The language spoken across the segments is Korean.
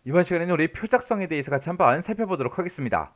이번 시간에는 우리 표 작성에 대해서 같이 한번 살펴보도록 하겠습니다.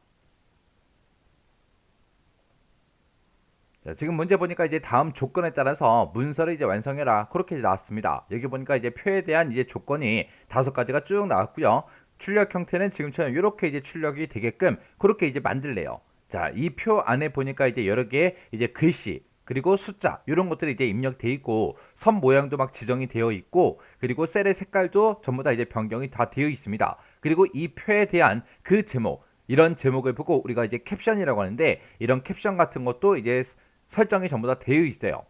자, 지금 문제 보니까 이제 다음 조건에 따라서 문서를 이제 완성해라 그렇게 나왔습니다. 여기 보니까 이제 표에 대한 이제 조건이 5가지가 쭉 나왔고요. 출력 형태는 지금처럼 이렇게 이제 출력이 되게끔 그렇게 이제 만들래요. 자, 이 표 안에 보니까 이제 여러 개의 이제 글씨 그리고 숫자 이런 것들이 이제 입력돼 있고 선 모양도 막 지정이 되어 있고 그리고 셀의 색깔도 전부 다 이제 변경이 다 되어 있습니다. 그리고 이 표에 대한 그 제목 이런 제목을 보고 우리가 이제 캡션이라고 하는데 이런 캡션 같은 것도 이제 설정이 전부 다 되어 있어요.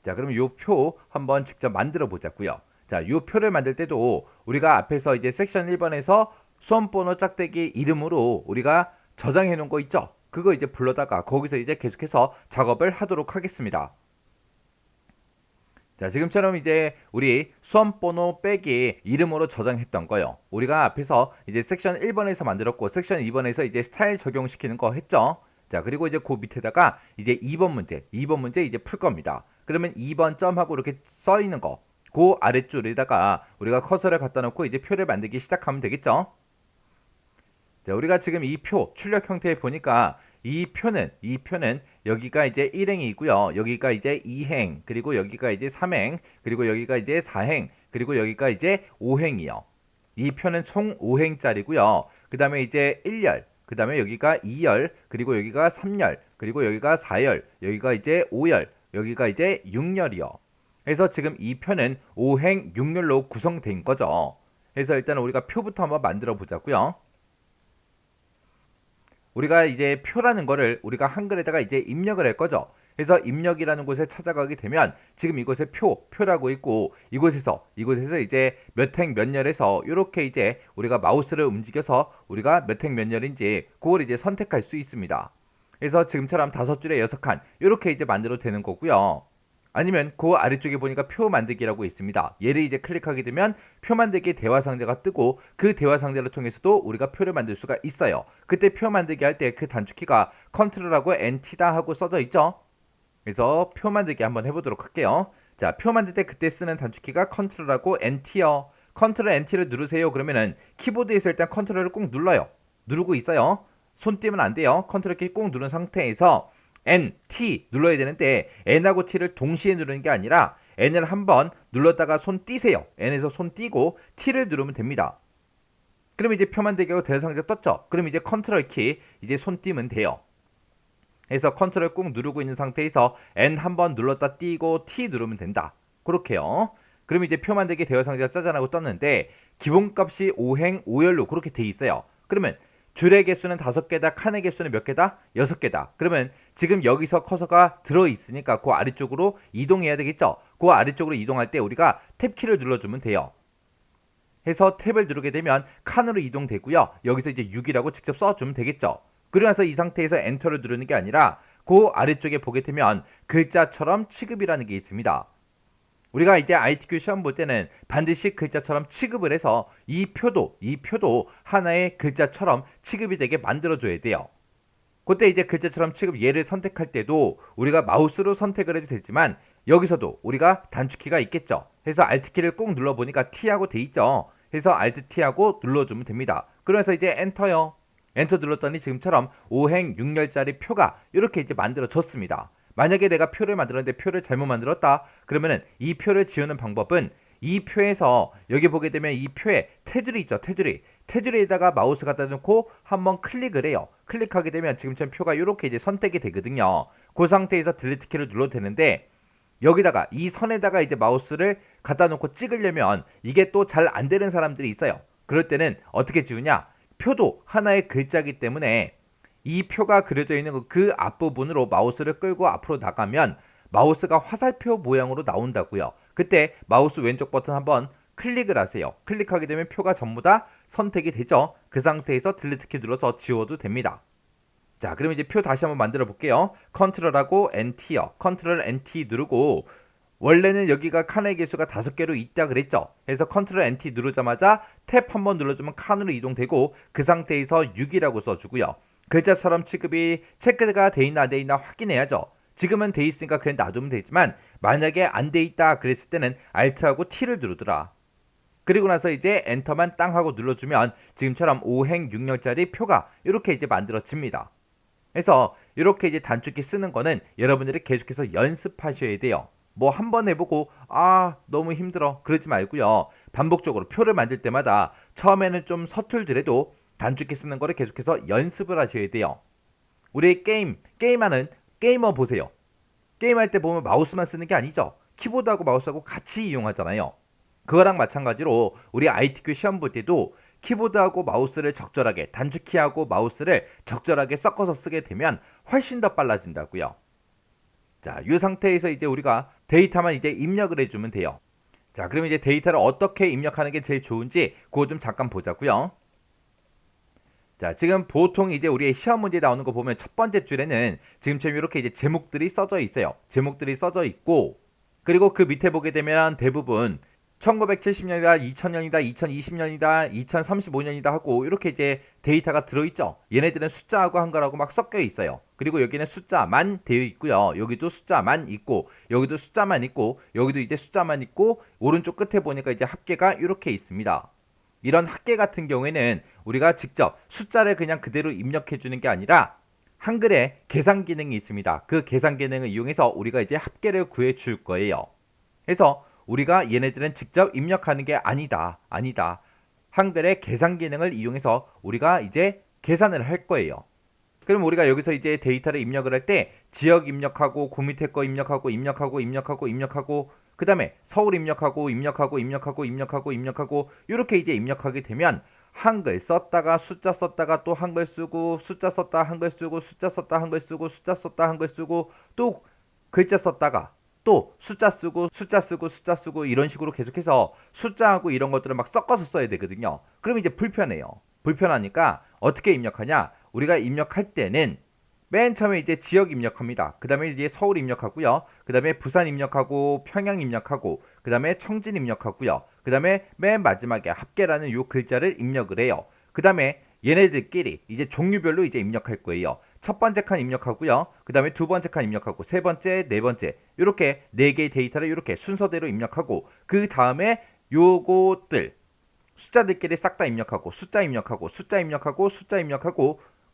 자, 그러면 이 표 한번 직접 만들어 보자고요. 자, 이 표를 만들 때도 우리가 앞에서 이제 섹션 1번에서 수험번호 짝대기 이름으로 우리가 저장해 놓은 거 있죠? 그거 이제 불러다가 거기서 이제 계속해서 작업을 하도록 하겠습니다. 자, 지금처럼 이제 우리 수험번호 빼기 이름으로 저장했던 거요. 우리가 앞에서 이제 섹션 1번에서 만들었고 섹션 2번에서 이제 스타일 적용시키는 거 했죠. 자, 그리고 이제 그 밑에다가 이제 2번 문제 이제 풀 겁니다. 그러면 2번 점하고 이렇게 써 있는 거, 그 아래줄에다가 우리가 커서를 갖다 놓고 이제 표를 만들기 시작하면 되겠죠. 자, 우리가 지금 이 표 출력 형태에 보니까 이 표는 여기가 이제 1행이고요. 여기가 이제 2행, 그리고 여기가 이제 3행, 그리고 여기가 이제 4행, 그리고 여기가 이제 5행이요. 이 표는 총 5행짜리고요. 그 다음에 이제 1열, 그 다음에 여기가 2열, 그리고 여기가 3열, 그리고 여기가 4열, 여기가 이제 5열, 여기가 이제 6열이요. 그래서 지금 이 표는 5행 6열로 구성된 거죠. 그래서 일단 우리가 표부터 한번 만들어 보자고요. 우리가 이제 표라는 거를 우리가 한글에다가 이제 입력을 할 거죠. 그래서 입력이라는 곳에 찾아가게 되면 지금 이곳에 표라고 있고 이곳에서 이제 몇 행 몇 열에서 이렇게 이제 우리가 마우스를 움직여서 우리가 몇 행 몇 열인지 그걸 이제 선택할 수 있습니다. 그래서 지금처럼 5줄에 6칸 이렇게 이제 만들어도 되는 거고요. 아니면 그 아래쪽에 보니까 표 만들기라고 있습니다. 얘를 이제 클릭하게 되면 표 만들기 대화 상자가 뜨고 그 대화 상자를 통해서도 우리가 표를 만들 수가 있어요. 그때 표 만들기 할 때 그 단축키가 컨트롤하고 NT다 하고 써져 있죠. 그래서 표 만들기 한번 해보도록 할게요. 자, 표 만들 때 그때 쓰는 단축키가 컨트롤하고 NT요. 컨트롤 NT를 누르세요. 그러면은 키보드에서 일단 컨트롤을 꾹 눌러요. 누르고 있어요. 손 띄면 안 돼요. 컨트롤 키 꾹 누른 상태에서 N, T 눌러야 되는데 N하고 T를 동시에 누르는 게 아니라 N을 한번 눌렀다가 손 띄세요. N에서 손 띄고 T를 누르면 됩니다. 그럼 이제 표 만들기하고 대상자 떴죠. 그럼 이제 컨트롤 키 이제 손 띄면 돼요. 그래서 컨트롤 꾹 누르고 있는 상태에서 N 한번 눌렀다 띄고 T 누르면 된다. 그렇게요. 그럼 이제 표 만들기 대여 상자가 짜잔하고 떴는데 기본값이 5행 5열로 그렇게 돼 있어요. 그러면 줄의 개수는 5개다, 칸의 개수는 몇 개다? 6개다. 그러면 지금 여기서 커서가 들어있으니까 그 아래쪽으로 이동해야 되겠죠? 그 아래쪽으로 이동할 때 우리가 탭키를 눌러주면 돼요. 해서 탭을 누르게 되면 칸으로 이동되고요. 여기서 이제 6이라고 직접 써주면 되겠죠? 그러면서 이 상태에서 엔터를 누르는 게 아니라 그 아래쪽에 보게 되면 글자처럼 취급이라는 게 있습니다. 우리가 이제 ITQ 시험 볼 때는 반드시 글자처럼 취급을 해서 이 표도 하나의 글자처럼 취급이 되게 만들어줘야 돼요. 그때 이제 글자처럼 취급 얘를 선택할 때도 우리가 마우스로 선택을 해도 되지만 여기서도 우리가 단축키가 있겠죠. 그래서 Alt키를 꾹 눌러보니까 T하고 돼 있죠. 그래서 Alt-T하고 눌러주면 됩니다. 그러면서 이제 엔터요. 엔터 눌렀더니 지금처럼 5행 6열짜리 표가 이렇게 이제 만들어졌습니다. 만약에 내가 표를 만들었는데 표를 잘못 만들었다. 그러면은 이 표를 지우는 방법은 이 표에서 여기 보게 되면 이 표에 테두리 있죠. 테두리에다가 마우스 갖다 놓고 한번 클릭을 해요. 클릭하게 되면 지금처럼 표가 이렇게 이제 선택이 되거든요. 그 상태에서 딜리트 키를 눌러도 되는데 여기다가 이 선에다가 이제 마우스를 갖다 놓고 찍으려면 이게 또 잘 안 되는 사람들이 있어요. 그럴 때는 어떻게 지우냐? 표도 하나의 글자이기 때문에 이 표가 그려져 있는 그 앞부분으로 마우스를 끌고 앞으로 나가면 마우스가 화살표 모양으로 나온다고요. 그때 마우스 왼쪽 버튼 한번 클릭을 하세요. 클릭하게 되면 표가 전부 다 선택이 되죠. 그 상태에서 딜리트 키 눌러서 지워도 됩니다. 자, 그럼 이제 표 다시 한번 만들어 볼게요. 컨트롤하고 NT요. 컨트롤 NT 누르고 원래는 여기가 칸의 개수가 5개로 있다 그랬죠. 그래서 컨트롤 NT 누르자마자 탭 한번 눌러주면 칸으로 이동되고 그 상태에서 6이라고 써주고요. 글자처럼 취급이 체크가 돼 있나 안 돼 있나 확인해야죠. 지금은 돼 있으니까 그냥 놔두면 되지만 만약에 안 돼 있다 그랬을 때는 Alt하고 T를 누르더라. 그리고 나서 이제 엔터만 땅 하고 눌러주면 지금처럼 5행 6렬짜리 표가 이렇게 이제 만들어집니다. 그래서 이렇게 이제 단축키 쓰는 거는 여러분들이 계속해서 연습하셔야 돼요. 뭐 한 번 해보고 너무 힘들어 그러지 말고요. 반복적으로 표를 만들 때마다 처음에는 좀 서툴더라도 단축키 쓰는 거를 계속해서 연습을 하셔야 돼요. 우리 게임하는 게이머 보세요. 게임할 때 보면 마우스만 쓰는 게 아니죠. 키보드하고 마우스하고 같이 이용하잖아요. 그거랑 마찬가지로 우리 ITQ 시험 볼 때도 키보드하고 마우스를 적절하게 단축키하고 마우스를 적절하게 섞어서 쓰게 되면 훨씬 더 빨라진다고요. 자, 이 상태에서 이제 우리가 데이터만 이제 입력을 해주면 돼요. 자, 그럼 이제 데이터를 어떻게 입력하는 게 제일 좋은지 그거 좀 잠깐 보자고요. 자, 지금 보통 이제 우리의 시험 문제 나오는 거 보면 첫 번째 줄에는 지금처럼 이렇게 이제 제목들이 써져 있어요. 제목들이 써져 있고, 그리고 그 밑에 보게 되면 대부분 1970년이다, 2000년이다, 2020년이다, 2035년이다 하고 이렇게 이제 데이터가 들어있죠. 얘네들은 숫자하고 한글하고 막 섞여 있어요. 그리고 여기는 숫자만 되어 있고요. 여기도 숫자만 있고, 여기도 숫자만 있고, 여기도 이제 숫자만 있고, 오른쪽 끝에 보니까 이제 합계가 이렇게 있습니다. 이런 합계 같은 경우에는 우리가 직접 숫자를 그냥 그대로 입력해 주는 게 아니라 한글에 계산 기능이 있습니다. 그 계산 기능을 이용해서 우리가 이제 합계를 구해 줄 거예요. 그래서 우리가 얘네들은 직접 입력하는 게 아니다. 한글의 계산 기능을 이용해서 우리가 이제 계산을 할 거예요. 그럼 우리가 여기서 이제 데이터를 입력을 할 때 지역 입력하고 그 밑에 거 입력하고 그 다음에 서울 입력하고 이렇게 이제 입력하게 되면 한글 썼다가 숫자 썼다가 또 한글 쓰고 숫자 썼다 한글 쓰고 숫자 썼다 한글 쓰고 숫자 썼다 한글 쓰고 또 글자 썼다가 또 숫자 쓰고 이런 식으로 계속해서 숫자하고 이런 것들을 막 섞어서 써야 되거든요. 그럼 이제 불편해요. 불편하니까 어떻게 입력하냐? 우리가 입력할 때는 맨 처음에 이제 지역 입력합니다. 그 다음에 이제 서울 입력하고요. 그 다음에 부산 입력하고 평양 입력하고 그 다음에 청진 입력하고요. 그 다음에 맨 마지막에 합계라는 요 글자를 입력을 해요. 그 다음에 얘네들끼리 이제 종류별로 이제 입력할 거예요. 첫 번째 칸 입력하고요. 그 다음에 두 번째 칸 입력하고 세 번째, 네 번째 이렇게 네 개의 데이터를 이렇게 순서대로 입력하고 그 다음에 요것들 숫자들끼리 싹 다 입력하고 숫자 입력하고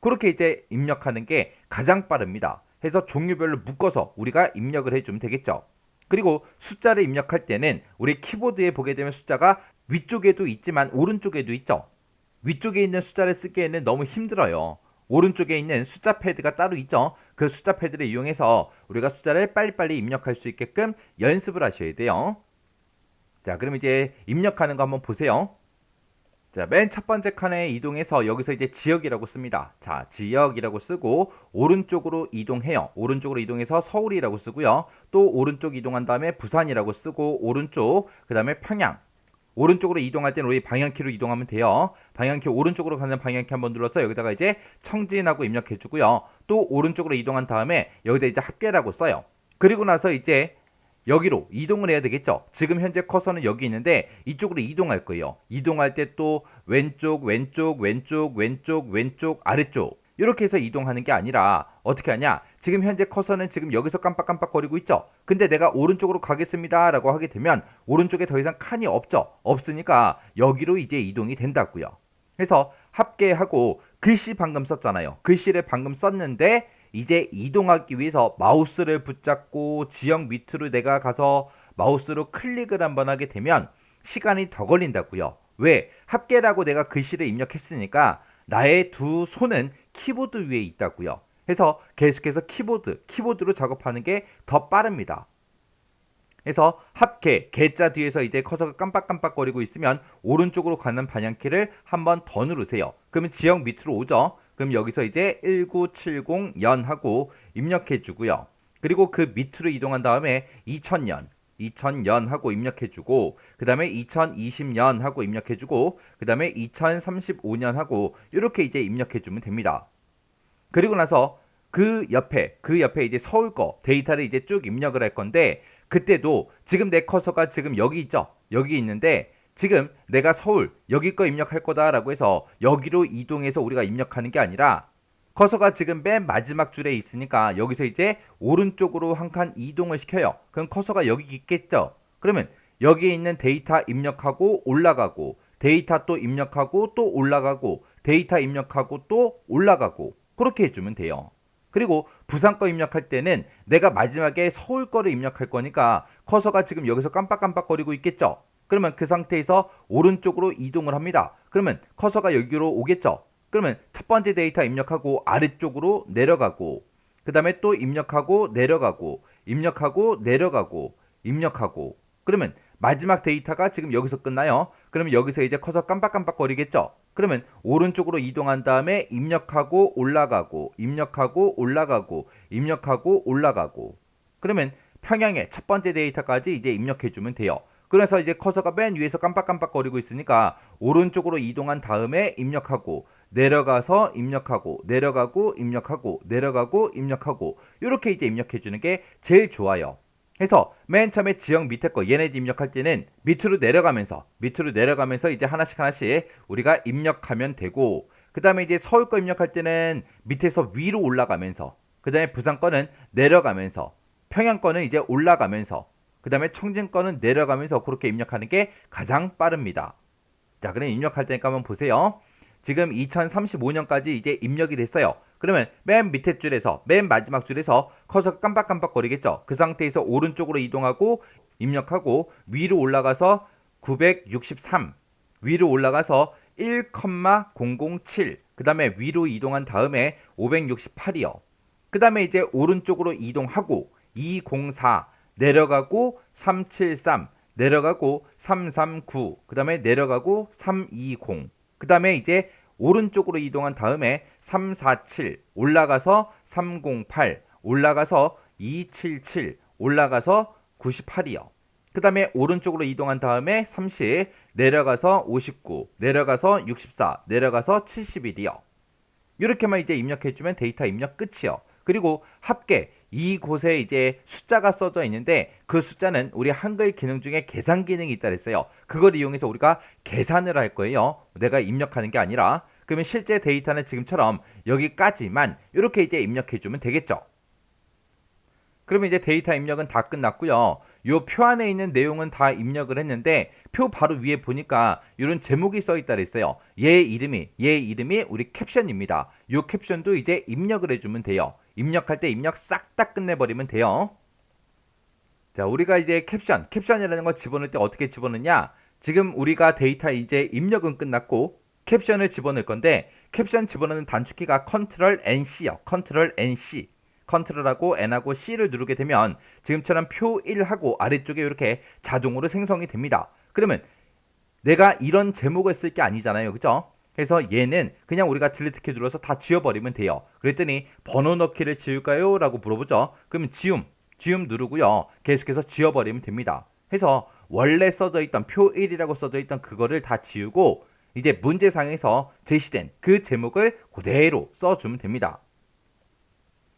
그렇게 이제 입력하는 게 가장 빠릅니다. 해서 종류별로 묶어서 우리가 입력을 해주면 되겠죠. 그리고 숫자를 입력할 때는 우리 키보드에 보게 되면 숫자가 위쪽에도 있지만 오른쪽에도 있죠. 위쪽에 있는 숫자를 쓰기에는 너무 힘들어요. 오른쪽에 있는 숫자 패드가 따로 있죠. 그 숫자 패드를 이용해서 우리가 숫자를 빨리빨리 입력할 수 있게끔 연습을 하셔야 돼요. 자, 그럼 이제 입력하는 거 한번 보세요. 자, 맨 첫 번째 칸에 이동해서 여기서 이제 지역이라고 씁니다. 자, 지역이라고 쓰고 오른쪽으로 이동해요. 오른쪽으로 이동해서 서울이라고 쓰고요. 또 오른쪽 이동한 다음에 부산이라고 쓰고 오른쪽, 그 다음에 평양. 오른쪽으로 이동할 때는 우리 방향키로 이동하면 돼요. 방향키 오른쪽으로 가는 방향키 한번 눌러서 여기다가 이제 청진하고 입력해 주고요. 또 오른쪽으로 이동한 다음에 여기다 이제 합계라고 써요. 그리고 나서 이제 여기로 이동을 해야 되겠죠. 지금 현재 커서는 여기 있는데 이쪽으로 이동할 거예요. 이동할 때 또 왼쪽 아래쪽 이렇게 해서 이동하는 게 아니라 어떻게 하냐? 지금 현재 커서는 지금 여기서 깜빡깜빡거리고 있죠. 근데 내가 오른쪽으로 가겠습니다 라고 하게 되면 오른쪽에 더 이상 칸이 없죠. 없으니까 여기로 이제 이동이 된다고요. 그래서 합계하고 글씨 방금 썼잖아요. 글씨를 방금 썼는데 이제 이동하기 위해서 마우스를 붙잡고 지역 밑으로 내가 가서 마우스로 클릭을 한번 하게 되면 시간이 더 걸린다고요. 왜? 합계라고 내가 글씨를 입력했으니까 나의 두 손은 키보드 위에 있다고요. 그래서 계속해서 키보드로 작업하는 게 더 빠릅니다. 그래서 합계, 개자 뒤에서 이제 커서가 깜빡깜빡거리고 있으면 오른쪽으로 가는 방향키를 한번 더 누르세요. 그러면 지역 밑으로 오죠. 그럼 여기서 이제 1970년 하고 입력해 주고요. 그리고 그 밑으로 이동한 다음에 2000년 하고 입력해 주고 그 다음에 2020년 하고 입력해 주고 그 다음에 2035년 하고 이렇게 이제 입력해 주면 됩니다. 그리고 나서 그 옆에 이제 서울 거 데이터를 이제 쭉 입력을 할 건데 그때도 지금 내 커서가 지금 여기 있죠. 여기 있는데 지금 내가 서울 여기 거 입력할 거다라고 해서 여기로 이동해서 우리가 입력하는 게 아니라 커서가 지금 맨 마지막 줄에 있으니까 여기서 이제 오른쪽으로 한 칸 이동을 시켜요. 그럼 커서가 여기 있겠죠. 그러면 여기에 있는 데이터 입력하고 올라가고, 데이터 또 입력하고 또 올라가고, 데이터 입력하고 또 올라가고, 그렇게 해주면 돼요. 그리고 부산 거 입력할 때는 내가 마지막에 서울 거를 입력할 거니까 커서가 지금 여기서 깜빡깜빡거리고 있겠죠. 그러면 그 상태에서 오른쪽으로 이동을 합니다. 그러면 커서가 여기로 오겠죠. 그러면 첫 번째 데이터 입력하고 아래쪽으로 내려가고, 그 다음에 또 입력하고 내려가고, 입력하고 내려가고, 입력하고, 그러면 마지막 데이터가 지금 여기서 끝나요. 그러면 여기서 이제 커서 깜빡깜빡거리겠죠. 그러면 오른쪽으로 이동한 다음에 입력하고 올라가고, 입력하고 올라가고, 입력하고 올라가고, 그러면 평양의 첫 번째 데이터까지 이제 입력해주면 돼요. 그래서 이제 커서가 맨 위에서 깜빡깜빡거리고 있으니까 오른쪽으로 이동한 다음에 입력하고, 내려가서 입력하고, 내려가고, 입력하고, 내려가고, 입력하고, 이렇게 이제 입력해주는 게 제일 좋아요. 그래서 맨 처음에 지역 밑에 거 얘네 입력할 때는 밑으로 내려가면서 이제 하나씩 우리가 입력하면 되고, 그 다음에 이제 서울 거 입력할 때는 밑에서 위로 올라가면서, 그 다음에 부산 거는 내려가면서, 평양 거는 이제 올라가면서, 그 다음에 청진 거는 내려가면서 그렇게 입력하는 게 가장 빠릅니다. 자, 그럼 입력할 테니까 한번 보세요. 지금 2035년까지 이제 입력이 됐어요. 그러면 맨 밑에 줄에서, 맨 마지막 줄에서 커서가 깜빡깜빡거리겠죠. 그 상태에서 오른쪽으로 이동하고 입력하고 위로 올라가서 963, 위로 올라가서 1,007, 그 다음에 위로 이동한 다음에 568이요. 그 다음에 이제 오른쪽으로 이동하고 204, 내려가고 373, 내려가고 339, 그 다음에 내려가고 320, 그 다음에 이제 오른쪽으로 이동한 다음에 347, 올라가서 308, 올라가서 277, 올라가서 98이요. 그 다음에 오른쪽으로 이동한 다음에 30, 내려가서 59, 내려가서 64, 내려가서 71이요. 이렇게만 이제 입력해주면 데이터 입력 끝이요. 그리고 합계 이곳에 이제 숫자가 써져 있는데 그 숫자는 우리 한글 기능 중에 계산 기능이 있다 그랬어요. 그걸 이용해서 우리가 계산을 할 거예요. 내가 입력하는 게 아니라. 그러면 실제 데이터는 지금처럼 여기까지만 이렇게 이제 입력해주면 되겠죠. 그러면 이제 데이터 입력은 다 끝났고요. 요 표 안에 있는 내용은 다 입력을 했는데 표 바로 위에 보니까 이런 제목이 써 있다 그랬어요. 얘 이름이 우리 캡션입니다. 요 캡션도 이제 입력을 해주면 돼요. 입력할 때 입력 싹 다 끝내버리면 돼요. 자, 우리가 이제 캡션이라는 거 집어넣을 때 어떻게 집어넣냐? 지금 우리가 데이터 이제 입력은 끝났고 캡션을 집어넣을 건데 캡션 집어넣는 단축키가 컨트롤 NC요. 컨트롤 NC. 컨트롤하고 N하고 C를 누르게 되면 지금처럼 표 1하고 아래쪽에 이렇게 자동으로 생성이 됩니다. 그러면 내가 이런 제목을 쓸 게 아니잖아요. 그죠? 그래서 얘는 그냥 우리가 딜리트 키 눌러서 다 지워버리면 돼요. 그랬더니 번호 넣기를 지울까요? 라고 물어보죠. 그러면 지움 누르고요. 계속해서 지워버리면 됩니다. 해서 원래 써져 있던 표 1이라고 써져 있던 그거를 다 지우고 이제 문제상에서 제시된 그 제목을 그대로 써주면 됩니다.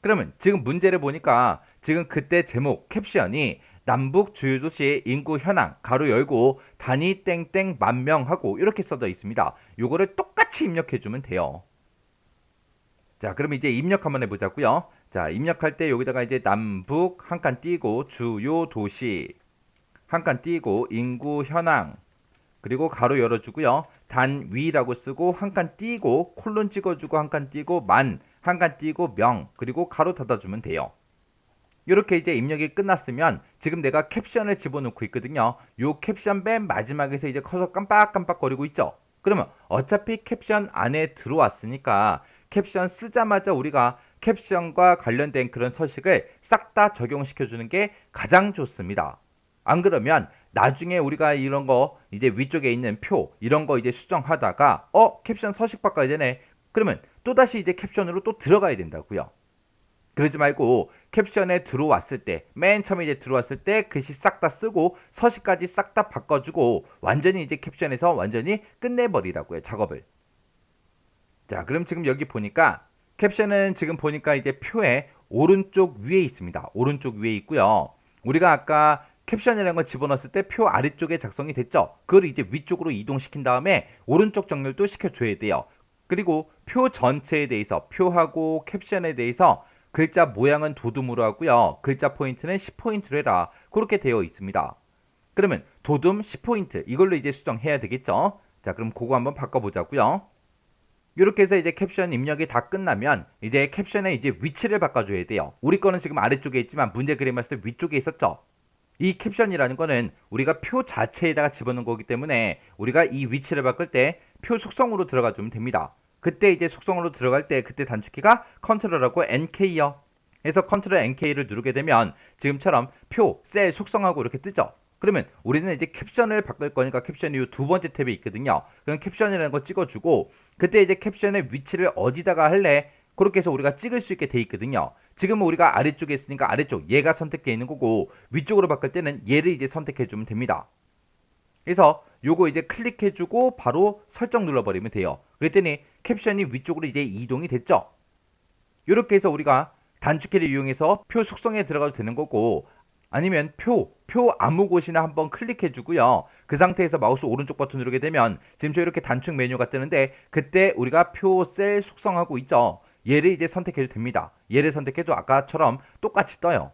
그러면 지금 문제를 보니까 지금 그때 제목 캡션이 남북 주요 도시 인구 현황 가로 열고 단위 땡땡 만명 하고 이렇게 써져 있습니다. 요거를 똑같이 입력해 주면 돼요. 자, 그럼 이제 입력 한번 해보자고요. 자, 입력할 때 여기다가 이제 남북 한 칸 띄고 주요 도시 한 칸 띄고 인구 현황 그리고 가로 열어주고요. 단위라고 쓰고 한 칸 띄고 콜론 찍어주고 한 칸 띄고 만 한 칸 띄고 명 그리고 가로 닫아주면 돼요. 이렇게 이제 입력이 끝났으면 지금 내가 캡션을 집어넣고 있거든요. 요 캡션 맨 마지막에서 이제 커서 깜빡깜빡거리고 있죠. 그러면 어차피 캡션 안에 들어왔으니까 캡션 쓰자마자 우리가 캡션과 관련된 그런 서식을 싹 다 적용시켜 주는 게 가장 좋습니다. 안 그러면 나중에 우리가 이런 거 이제 위쪽에 있는 표 이런 거 이제 수정하다가 캡션 서식 바꿔야 되네. 그러면 또다시 이제 캡션으로 또 들어가야 된다고요. 그러지 말고 캡션에 들어왔을 때 맨 처음에 이제 들어왔을 때 글씨 싹 다 쓰고 서식까지 싹 다 바꿔주고 완전히 이제 캡션에서 완전히 끝내버리라고요. 작업을. 자, 그럼 지금 여기 보니까 캡션은 지금 보니까 이제 표의 오른쪽 위에 있습니다. 오른쪽 위에 있고요. 우리가 아까 캡션이라는 걸 집어넣었을 때 표 아래쪽에 작성이 됐죠. 그걸 이제 위쪽으로 이동시킨 다음에 오른쪽 정렬도 시켜줘야 돼요. 그리고 표 전체에 대해서 표하고 캡션에 대해서 글자 모양은 도둠으로 하고요. 글자 포인트는 10포인트로 해라. 그렇게 되어 있습니다. 그러면 도둠 10포인트 이걸로 이제 수정해야 되겠죠. 자, 그럼 그거 한번 바꿔보자고요. 이렇게 해서 이제 캡션 입력이 다 끝나면 이제 캡션의 이제 위치를 바꿔줘야 돼요. 우리 거는 지금 아래쪽에 있지만 문제 그림 봤을 때 위쪽에 있었죠. 이 캡션이라는 거는 우리가 표 자체에다가 집어넣은 거기 때문에 우리가 이 위치를 바꿀 때 표 속성으로 들어가 주면 됩니다. 그때 이제 속성으로 들어갈 때 그때 단축키가 컨트롤하고 NK요. 그래서 컨트롤 NK를 누르게 되면 지금처럼 표, 셀, 속성하고 이렇게 뜨죠. 그러면 우리는 이제 캡션을 바꿀 거니까 캡션이 이 두 번째 탭에 있거든요. 그럼 캡션이라는 거 찍어주고 그때 이제 캡션의 위치를 어디다가 할래? 그렇게 해서 우리가 찍을 수 있게 돼 있거든요. 지금은 우리가 아래쪽에 있으니까 아래쪽 얘가 선택되어 있는 거고 위쪽으로 바꿀 때는 얘를 이제 선택해 주면 됩니다. 그래서 요거 이제 클릭해주고 바로 설정 눌러버리면 돼요. 그랬더니 캡션이 위쪽으로 이제 이동이 됐죠. 이렇게 해서 우리가 단축키를 이용해서 표 속성에 들어가도 되는 거고 아니면 표 아무 곳이나 한번 클릭해주고요. 그 상태에서 마우스 오른쪽 버튼 누르게 되면 지금 저 이렇게 단축 메뉴가 뜨는데 그때 우리가 표 셀 속성하고 있죠. 얘를 이제 선택해도 됩니다. 얘를 선택해도 아까처럼 똑같이 떠요.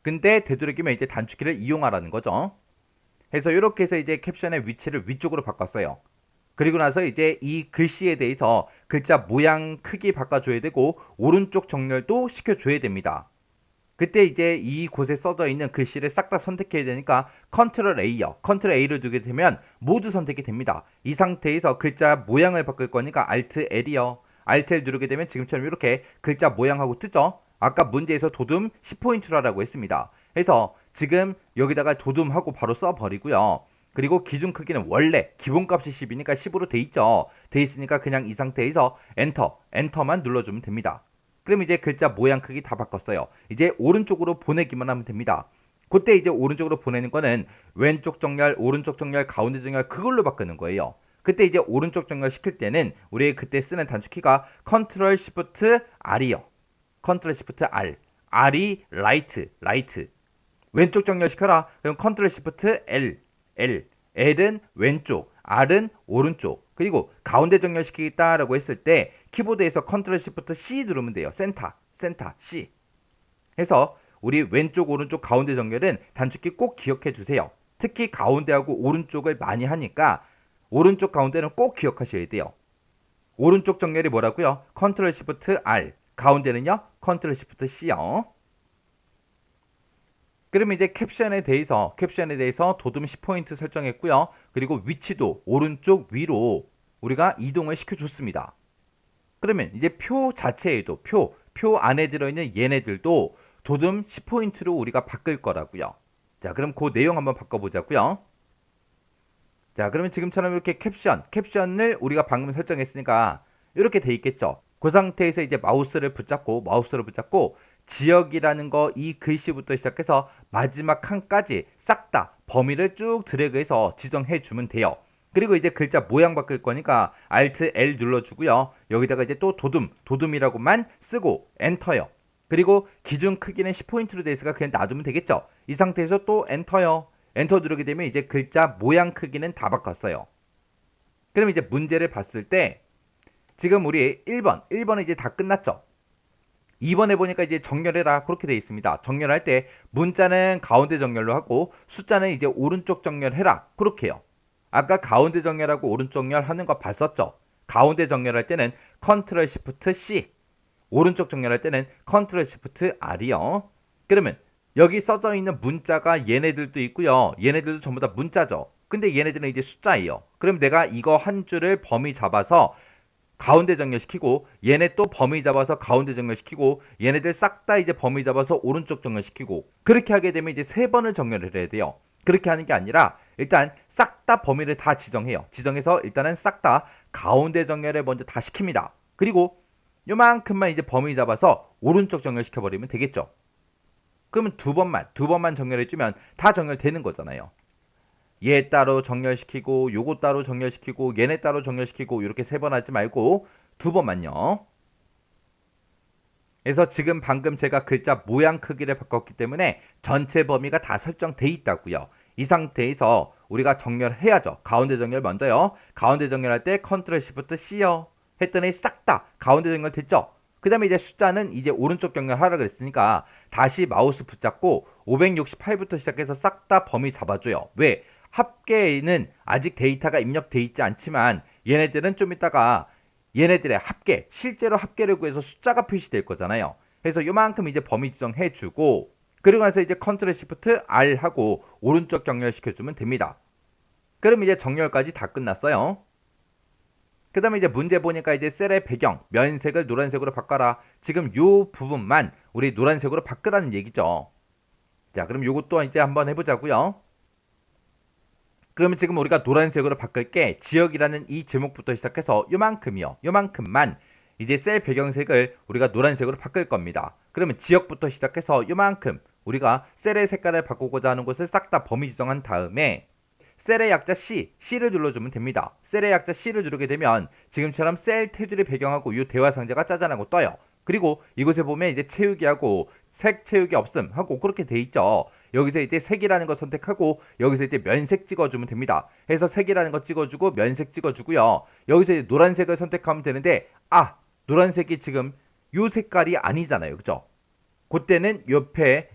근데 되도록이면 이제 단축키를 이용하라는 거죠. 그래서 이렇게 해서 이제 캡션의 위치를 위쪽으로 바꿨어요. 그리고 나서 이제 이 글씨에 대해서 글자 모양 크기 바꿔줘야 되고 오른쪽 정렬도 시켜줘야 됩니다. 그때 이제 이곳에 써져 있는 글씨를 싹 다 선택해야 되니까 컨트롤 A요. 컨트롤 A를 두게 되면 모두 선택이 됩니다. 이 상태에서 글자 모양을 바꿀 거니까 Alt L이요. Alt L 누르게 되면 지금처럼 이렇게 글자 모양하고 뜨죠. 아까 문제에서 도둠 10포인트라고 했습니다. 그래서 지금 여기다가 도둠하고 바로 써버리고요. 그리고 기준 크기는 원래 기본값이 10이니까 10으로 돼 있죠. 돼 있으니까 그냥 이 상태에서 엔터만 눌러주면 됩니다. 그럼 이제 글자 모양 크기 다 바꿨어요. 이제 오른쪽으로 보내기만 하면 됩니다. 그때 이제 오른쪽으로 보내는 거는 왼쪽 정렬, 오른쪽 정렬, 가운데 정렬 그걸로 바꾸는 거예요. 그때 이제 오른쪽 정렬 시킬 때는 우리 그때 쓰는 단축키가 컨트롤 시프트 R이요. 컨트롤 시프트 R. R이 라이트. 왼쪽 정렬 시켜라. 그럼 컨트롤 시프트 L. L은 왼쪽, R은 오른쪽. 그리고 가운데 정렬시키겠다라고 했을 때 키보드에서 컨트롤 시프트 C 누르면 돼요. 센터 C. 해서 우리 왼쪽, 오른쪽, 가운데 정렬은 단축키 꼭 기억해 주세요. 특히 가운데하고 오른쪽을 많이 하니까 오른쪽, 가운데는 꼭 기억하셔야 돼요. 오른쪽 정렬이 뭐라고요? 컨트롤 시프트 R. 가운데는요? 컨트롤 시프트 C요. 그러면 이제 캡션에 대해서 도둠 10포인트 설정했고요. 그리고 위치도 오른쪽 위로 우리가 이동을 시켜줬습니다. 그러면 이제 표 자체에도 표 안에 들어있는 얘네들도 도둠 10포인트로 우리가 바꿀 거라고요. 자, 그럼 그 내용 한번 바꿔보자고요. 자, 그러면 지금처럼 이렇게 캡션을 우리가 방금 설정했으니까 이렇게 돼 있겠죠. 그 상태에서 이제 마우스를 붙잡고 지역이라는 거 이 글씨부터 시작해서 마지막 칸까지 싹 다 범위를 쭉 드래그해서 지정해 주면 돼요. 그리고 이제 글자 모양 바꿀 거니까 Alt L 눌러주고요. 여기다가 이제 또 도둠이라고만 쓰고 엔터요. 그리고 기준 크기는 10포인트로 되어 있으니까 그냥 놔두면 되겠죠. 이 상태에서 또 엔터요. 엔터 누르게 되면 이제 글자 모양 크기는 다 바꿨어요. 그럼 이제 문제를 봤을 때 지금 우리 1번은 이제 다 끝났죠. 2번에 보니까 이제 정렬해라 그렇게 되어 있습니다. 정렬할 때 문자는 가운데 정렬로 하고 숫자는 이제 오른쪽 정렬해라 그렇게요. 아까 가운데 정렬하고 오른쪽 정렬하는 거 봤었죠. 가운데 정렬할 때는 컨트롤 시프트 C, 오른쪽 정렬할 때는 컨트롤 시프트 R이요. 그러면 여기 써져 있는 문자가 얘네들도 있고요. 얘네들도 전부 다 문자죠. 근데 얘네들은 이제 숫자예요. 그럼 내가 이거 한 줄을 범위 잡아서 가운데 정렬시키고 얘네 또 범위 잡아서 가운데 정렬시키고 얘네들 싹 다 이제 범위 잡아서 오른쪽 정렬시키고 그렇게 하게 되면 이제 3번을 정렬을 해야 돼요. 그렇게 하는 게 아니라 일단 싹 다 범위를 다 지정해요. 지정해서 일단은 싹 다 가운데 정렬을 먼저 다 시킵니다. 그리고 요만큼만 이제 범위 잡아서 오른쪽 정렬시켜버리면 되겠죠. 그러면 두 번만 정렬해주면 다 정렬되는 거잖아요. 얘 따로 정렬시키고 요거 따로 정렬시키고 얘네 따로 정렬시키고 이렇게 3번 하지 말고 2번만요. 그래서 지금 방금 제가 글자 모양 크기를 바꿨기 때문에 전체 범위가 다 설정돼 있다고요. 이 상태에서 우리가 정렬해야죠. 가운데 정렬 먼저요. 가운데 정렬할 때 컨트롤 시프트 C요. 했더니 싹 다 가운데 정렬 됐죠. 그 다음에 이제 숫자는 이제 오른쪽 경렬하라 그랬으니까 다시 마우스 붙잡고 568부터 시작해서 싹 다 범위 잡아줘요. 왜? 합계에는 아직 데이터가 입력돼 있지 않지만 얘네들은 좀 이따가 얘네들의 합계, 실제로 합계를 구해서 숫자가 표시될 거잖아요. 그래서 요만큼 이제 범위 지정해주고 그리고 나서 이제 컨트롤 시프트 R 하고 오른쪽 경렬시켜주면 됩니다. 그럼 이제 정렬까지 다 끝났어요. 그 다음에 이제 문제 보니까 이제 셀의 배경, 면색을 노란색으로 바꿔라. 지금 요 부분만 우리 노란색으로 바꾸라는 얘기죠. 자, 그럼 요것도 이제 한번 해보자고요. 그러면 지금 우리가 노란색으로 바꿀 게 지역이라는 이 제목부터 시작해서 요만큼이요. 요만큼만 이제 셀 배경색을 우리가 노란색으로 바꿀 겁니다. 그러면 지역부터 시작해서 요만큼 우리가 셀의 색깔을 바꾸고자 하는 곳을 싹 다 범위 지정한 다음에 셀의 약자 C, C를 눌러주면 됩니다. 셀의 약자 C를 누르게 되면 지금처럼 셀 테두리 배경하고 이 대화 상자가 짜잔하고 떠요. 그리고 이곳에 보면 이제 채우기하고 색 채우기 없음 하고 그렇게 돼 있죠. 여기서 이제 색이라는 거 선택하고 여기서 이제 면색 찍어주면 됩니다. 해서 색이라는 거 찍어주고 면색 찍어주고요. 여기서 이제 노란색을 선택하면 되는데 노란색이 지금 요 색깔이 아니잖아요. 그죠? 그때는 옆에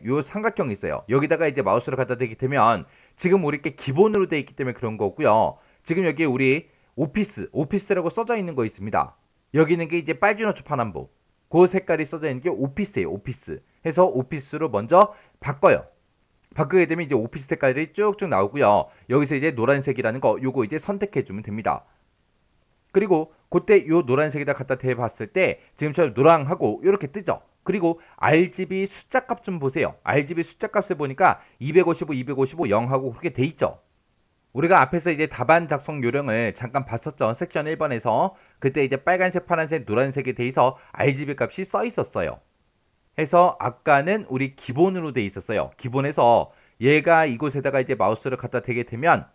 요 삼각형이 있어요. 여기다가 이제 마우스를 갖다 대게 되면 지금 우리 게 기본으로 돼 있기 때문에 그런 거고요. 지금 여기 우리 오피스라고 써져 있는 거 있습니다. 여기 있는 게 이제 빨주노초 파남보. 그 색깔이 써져 있는 게 오피스예요. 오피스. 해서 오피스로 먼저 바꿔요. 바꾸게 되면 이제 오피스 색깔이 쭉쭉 나오고요. 여기서 이제 노란색이라는 거 요거 이제 선택해 주면 됩니다. 그리고 그때 요 노란색에다 갖다 대봤을 때 지금처럼 노랑하고 이렇게 뜨죠. 그리고 RGB 숫자 값 좀 보세요. RGB 숫자 값을 보니까 255, 255, 0하고 그렇게 돼 있죠. 우리가 앞에서 이제 답안 작성 요령을 잠깐 봤었죠. 섹션 1번에서 그때 이제 빨간색, 파란색, 노란색에 대해서 RGB 값이 써 있었어요. 해서 아까는 우리 기본으로 돼 있었어요. 기본에서 얘가 이곳에다가 이제 마우스를 갖다 대게 되면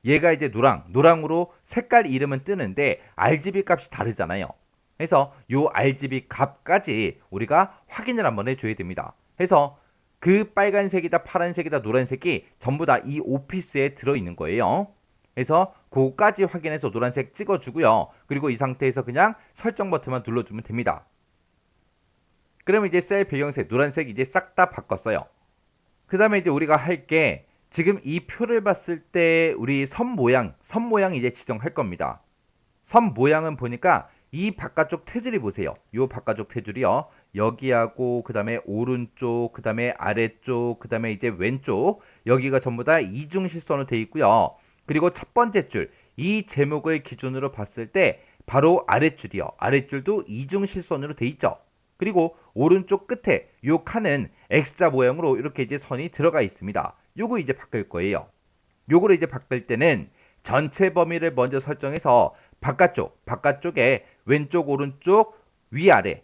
얘가 이제 노랑으로 색깔 이름은 뜨는데 RGB 값이 다르잖아요. 그래서 요 RGB 값까지 우리가 확인을 한번 해줘야 됩니다. 해서 그 빨간색이다, 파란색이다, 노란색이 전부 다 이 오피스에 들어있는 거예요. 그래서 그거까지 확인해서 노란색 찍어주고요. 그리고 이 상태에서 그냥 설정 버튼만 눌러주면 됩니다. 그러면 이제 셀 배경색 노란색 이제 싹 다 바꿨어요. 그 다음에 이제 우리가 할 게 지금 이 표를 봤을 때 우리 선 모양 이제 지정할 겁니다. 선 모양은 보니까 이 바깥쪽 테두리 보세요. 요 바깥쪽 테두리요. 여기하고 그 다음에 오른쪽, 그 다음에 아래쪽, 그 다음에 이제 왼쪽 여기가 전부 다 이중실선으로 되어 있고요. 그리고 첫 번째 줄, 이 제목을 기준으로 봤을 때 바로 아랫줄이요. 아랫줄도 이중실선으로 되어 있죠. 그리고 오른쪽 끝에 요 칸은 X자 모양으로 이렇게 이제 선이 들어가 있습니다. 요거 이제 바꿀 거예요. 요거를 이제 바꿀 때는 전체 범위를 먼저 설정해서 바깥쪽에 왼쪽, 오른쪽, 위아래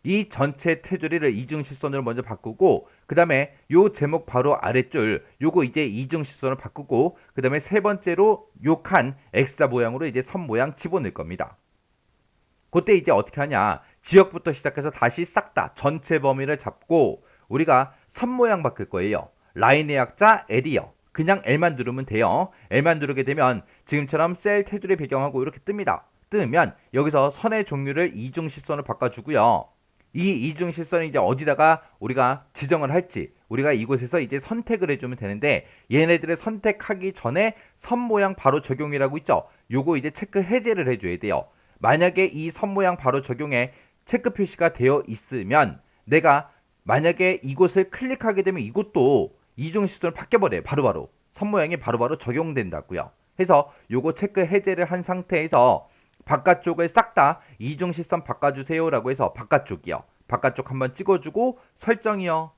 이 전체 테두리를 이중실선으로 먼저 바꾸고 그 다음에 요 제목 바로 아랫줄 요거 이제 이중실선으로 바꾸고 그 다음에 세 번째로 요 칸 X자 모양으로 이제 선 모양 집어넣을 겁니다. 그때 이제 어떻게 하냐 지역부터 시작해서 다시 싹 다 전체 범위를 잡고 우리가 선 모양 바꿀 거예요. 라인의 약자 L이요. 그냥 L만 누르면 돼요. L만 누르게 되면 지금처럼 셀 테두리 배경하고 이렇게 뜹니다. 뜨면 여기서 선의 종류를 이중실선으로 바꿔주고요. 이 이중실선을 이제 어디다가 우리가 지정을 할지 우리가 이곳에서 이제 선택을 해주면 되는데 얘네들을 선택하기 전에 선 모양 바로 적용이라고 있죠. 요거 이제 체크 해제를 해줘야 돼요. 만약에 이 선 모양 바로 적용에 체크 표시가 되어 있으면 내가 만약에 이곳을 클릭하게 되면 이것도 이중실선을 바뀌어버려요. 바로바로 선 모양이 바로바로 적용된다고요. 해서 요거 체크 해제를 한 상태에서 바깥쪽을 싹 다 이중실선 바꿔주세요 라고 해서 바깥쪽이요. 바깥쪽 한번 찍어주고 설정이요.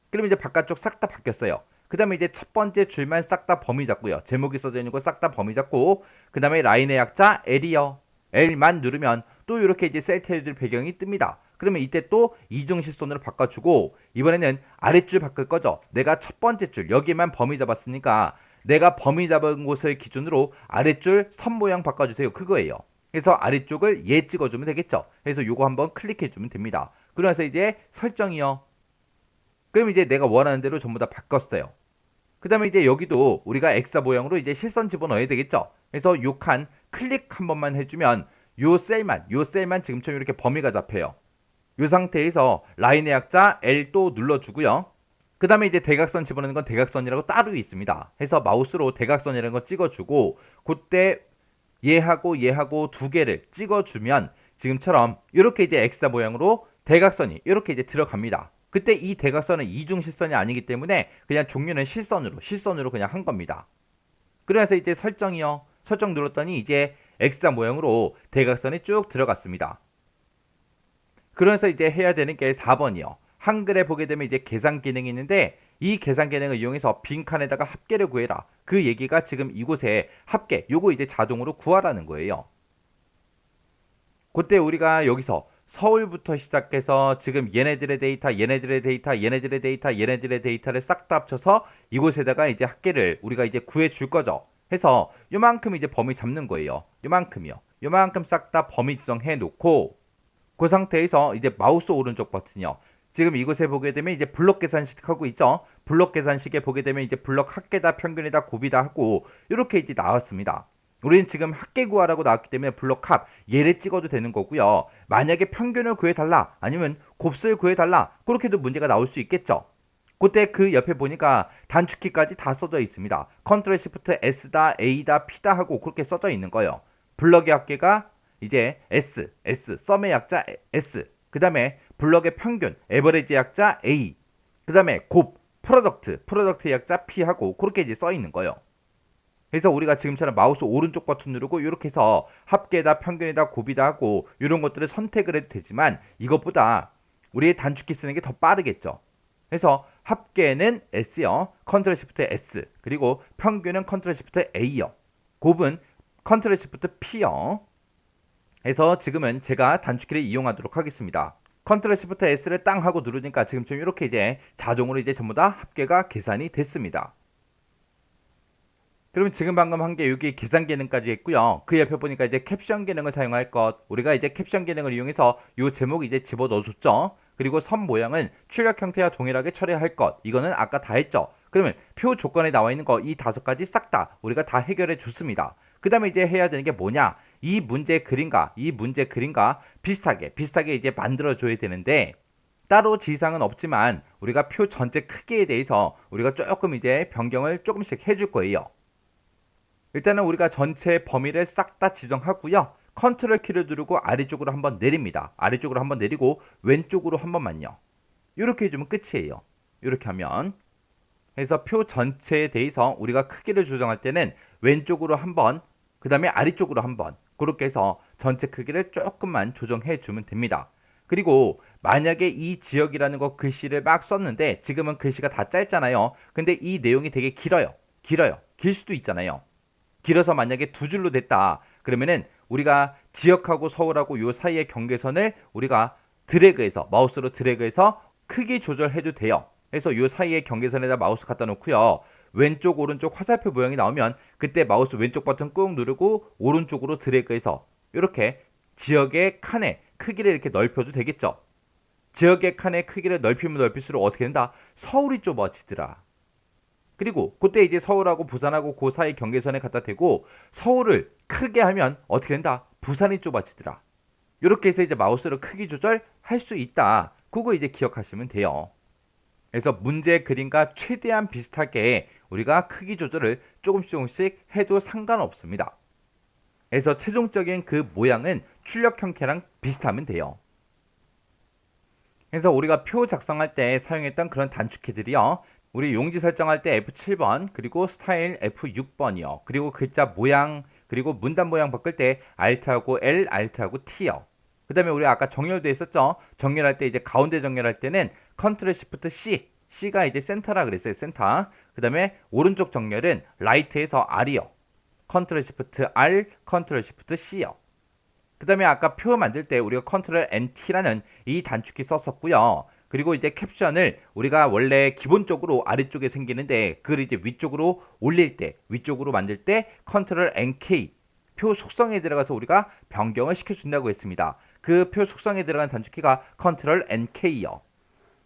그럼 이제 바깥쪽 싹 다 바뀌었어요. 그 다음에 이제 첫 번째 줄만 싹 다 범위 잡고요. 제목이 써져 있는 거 싹 다 범위 잡고 그 다음에 라인의 약자 L이요. L만 누르면 또 이렇게 이제 셀 테두리 배경이 뜹니다. 그러면 이때 또 이중실선으로 바꿔주고 이번에는 아랫줄 바꿀 거죠. 내가 첫 번째 줄 여기만 범위 잡았으니까 내가 범위 잡은 곳을 기준으로 아랫줄 선 모양 바꿔주세요. 그거예요. 그래서 아래쪽을 얘 찍어주면 되겠죠. 그래서 요거 한번 클릭해주면 됩니다. 그러면서 이제 설정이요. 그럼 이제 내가 원하는 대로 전부 다 바꿨어요. 그 다음에 이제 여기도 우리가 X자 모양으로 이제 실선 집어넣어야 되겠죠. 그래서 요 칸 클릭 한 번만 해주면 요 셀만 지금처럼 이렇게 범위가 잡혀요. 이 상태에서 라인의 약자 L 또 눌러주고요. 그 다음에 이제 대각선 집어넣는 건 대각선이라고 따로 있습니다. 해서 마우스로 대각선이라는 거 찍어주고 그때 얘하고 두 개를 찍어주면 지금처럼 이렇게 이제 X자 모양으로 대각선이 이렇게 이제 들어갑니다. 그때 이 대각선은 이중실선이 아니기 때문에 그냥 종류는 실선으로 그냥 한 겁니다. 그래서 이제 설정이요. 설정 눌렀더니 이제 X자 모양으로 대각선이 쭉 들어갔습니다. 그래서 이제 해야 되는 게 4번이요. 한글에 보게 되면 이제 계산 기능이 있는데 이 계산 기능을 이용해서 빈칸에다가 합계를 구해라. 그 얘기가 지금 이곳에 합계, 요거 이제 자동으로 구하라는 거예요. 그때 우리가 여기서 서울부터 시작해서 지금 얘네들의 데이터를 싹 다 합쳐서 이곳에다가 이제 합계를 우리가 이제 구해 줄 거죠. 해서 요만큼 이제 범위 잡는 거예요. 요만큼이요. 요만큼 싹 다 범위 지정해 놓고 그 상태에서 이제 마우스 오른쪽 버튼이요. 지금 이곳에 보게 되면 이제 블록 계산식 하고 있죠. 블록 계산식에 보게 되면 이제 블록 합계다, 평균이다, 곱이다 하고 이렇게 이제 나왔습니다. 우리는 지금 합계 구하라고 나왔기 때문에 블록 합 얘를 찍어도 되는 거고요. 만약에 평균을 구해달라 아니면 곱수를 구해달라 그렇게도 문제가 나올 수 있겠죠. 그때 그 옆에 보니까 단축키까지 다 써져 있습니다. 컨트롤 시프트 S다, A다, P다 하고 그렇게 써져 있는 거예요. 블럭의 합계가 이제 S, 썸의 약자 S, 그 다음에 블럭의 평균, 에버리지 약자 A, 그 다음에 곱, 프로덕트 약자 P 하고 그렇게 이제 써 있는 거예요. 그래서 우리가 지금처럼 마우스 오른쪽 버튼 누르고 이렇게 해서 합계다, 평균이다, 곱이다 하고 이런 것들을 선택을 해도 되지만 이것보다 우리의 단축키 쓰는 게 더 빠르겠죠. 그래서 합계는 S요, 컨트롤 시프트 S, 그리고 평균은 컨트롤 시프트 A요, 곱은 컨트롤 시프트 P요. 해서 지금은 제가 단축키를 이용하도록 하겠습니다. 컨트롤 시프트 S를 땅 하고 누르니까 지금 좀 이렇게 이제 자동으로 이제 전부 다 합계가 계산이 됐습니다. 그러면 지금 방금 한 게 여기 계산 기능까지 했고요. 그 옆에 보니까 이제 캡션 기능을 사용할 것. 우리가 이제 캡션 기능을 이용해서 이 제목 이제 집어 넣어줬죠. 그리고 선 모양은 출력 형태와 동일하게 처리할 것. 이거는 아까 다 했죠. 그러면 표 조건에 나와 있는 거 이 5가지 싹 다 우리가 다 해결해 줬습니다. 그 다음에 이제 해야 되는 게 뭐냐? 이 문제 그림과 비슷하게 이제 만들어 줘야 되는데 따로 지시사항은 없지만 우리가 표 전체 크기에 대해서 우리가 조금 이제 변경을 조금씩 해줄 거예요. 일단은 우리가 전체 범위를 싹 다 지정하고요. 컨트롤 키를 누르고 아래쪽으로 한번 내립니다. 아래쪽으로 한번 내리고 왼쪽으로 한 번만요. 이렇게 해주면 끝이에요. 이렇게 하면 그래서 표 전체에 대해서 우리가 크기를 조정할 때는 왼쪽으로 한번 그 다음에 아래쪽으로 한번 그렇게 해서 전체 크기를 조금만 조정해 주면 됩니다. 그리고 만약에 이 지역이라는 거 글씨를 막 썼는데 지금은 글씨가 다 짧잖아요. 근데 이 내용이 되게 길어요. 길 수도 있잖아요. 길어서 만약에 두 줄로 됐다 그러면은 우리가 지역하고 서울하고 요 사이의 경계선을 우리가 마우스로 드래그해서 크기 조절해도 돼요. 그래서 요 사이의 경계선에다 마우스 갖다 놓고요. 왼쪽 오른쪽 화살표 모양이 나오면 그때 마우스 왼쪽 버튼 꾹 누르고 오른쪽으로 드래그해서 이렇게 지역의 칸의 크기를 이렇게 넓혀도 되겠죠. 지역의 칸의 크기를 넓히면 넓힐수록 어떻게 된다? 서울이 좁아지더라. 그리고 그때 이제 서울하고 부산하고 그 사이 경계선에 갖다 대고 서울을 크게 하면 어떻게 된다? 부산이 좁아지더라. 이렇게 해서 이제 마우스로 크기 조절할 수 있다. 그거 이제 기억하시면 돼요. 그래서 문제 그림과 최대한 비슷하게 우리가 크기 조절을 조금씩 해도 상관없습니다. 그래서 최종적인 그 모양은 출력 형태랑 비슷하면 돼요. 그래서 우리가 표 작성할 때 사용했던 그런 단축키들이요. 우리 용지 설정할 때 F7번, 그리고 스타일 F6번이요. 그리고 글자 모양, 그리고 문단 모양 바꿀 때 Alt하고 L, Alt하고 T요. 그 다음에 우리 아까 정렬도 했었죠. 정렬할 때 이제 가운데 정렬할 때는 컨트롤 시프트 C, C가 이제 센터라 그랬어요. 센터. 그 다음에 오른쪽 정렬은 라이트에서 R이요. 컨트롤 시프트 R, 컨트롤 시프트 C요. 그 다음에 아까 표 만들 때 우리가 컨트롤 NT라는 이 단축키 썼었고요. 그리고 이제 캡션을 우리가 원래 기본적으로 아래쪽에 생기는데 그걸 이제 위쪽으로 올릴 때, 위쪽으로 만들 때 컨트롤 NK 표 속성에 들어가서 우리가 변경을 시켜준다고 했습니다. 그 표 속성에 들어간 단축키가 컨트롤 NK요.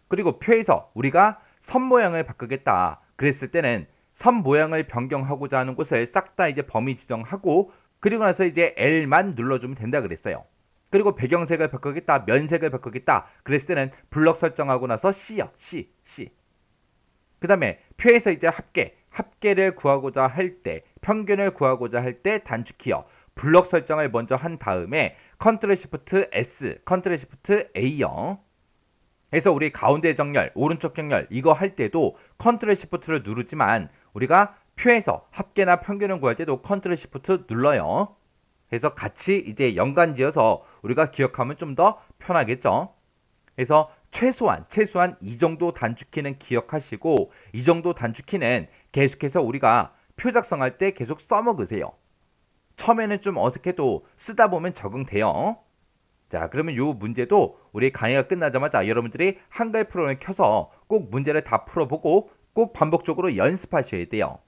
그리고 표에서 우리가 선 모양을 바꾸겠다 그랬을 때는 선 모양을 변경하고자 하는 곳을 싹 다 이제 범위 지정하고 그리고 나서 이제 L만 눌러주면 된다 그랬어요. 그리고 배경색을 바꾸겠다, 면색을 바꾸겠다 그랬을 때는 블럭 설정하고 나서 C요. C. 그 다음에 표에서 이제 합계를 구하고자 할 때, 평균을 구하고자 할 때 단축키요. 블럭 설정을 먼저 한 다음에 컨트롤 시프트 S, 컨트롤 시프트 A요. 그래서 우리 가운데 정렬, 오른쪽 정렬 이거 할 때도 컨트롤 시프트를 누르지만 우리가 표에서 합계나 평균을 구할 때도 컨트롤 시프트 눌러요. 그래서 같이 이제 연관지어서 우리가 기억하면 좀 더 편하겠죠. 그래서 최소한 이 정도 단축키는 기억하시고 이 정도 단축키는 계속해서 우리가 표 작성할 때 계속 써먹으세요. 처음에는 좀 어색해도 쓰다 보면 적응돼요. 자, 그러면 이 문제도 우리 강의가 끝나자마자 여러분들이 한글 프로그램을 켜서 꼭 문제를 다 풀어보고 꼭 반복적으로 연습하셔야 돼요.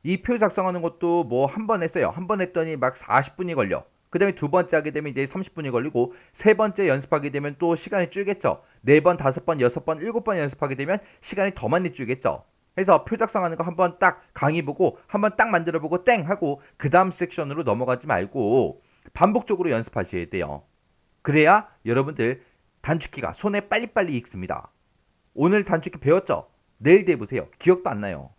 이 표 작성하는 것도 뭐 한 번 했어요. 한 번 했더니 막 40분이 걸려. 그 다음에 두 번째 하게 되면 이제 30분이 걸리고 세 번째 연습하게 되면 또 시간이 줄겠죠. 네 번, 다섯 번, 여섯 번, 일곱 번 연습하게 되면 시간이 더 많이 줄겠죠. 그래서 표 작성하는 거 한번 딱 강의 보고 한번 딱 만들어 보고 땡 하고 그 다음 섹션으로 넘어가지 말고 반복적으로 연습하셔야 돼요. 그래야 여러분들 단축키가 손에 빨리빨리 익습니다. 오늘 단축키 배웠죠? 내일 돼보세요. 기억도 안 나요.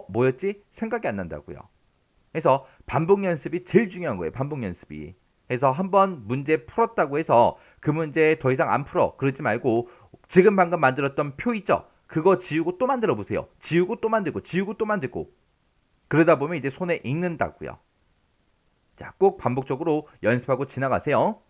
뭐였지? 생각이 안 난다고요. 그래서 반복 연습이 제일 중요한 거예요. 반복 연습이. 그래서 한번 문제 풀었다고 해서 그 문제 더 이상 안 풀어. 그러지 말고 지금 방금 만들었던 표 있죠? 그거 지우고 또 만들어 보세요. 지우고 또 만들고 지우고 또 만들고. 그러다 보면 이제 손에 익는다고요. 자, 꼭 반복적으로 연습하고 지나가세요.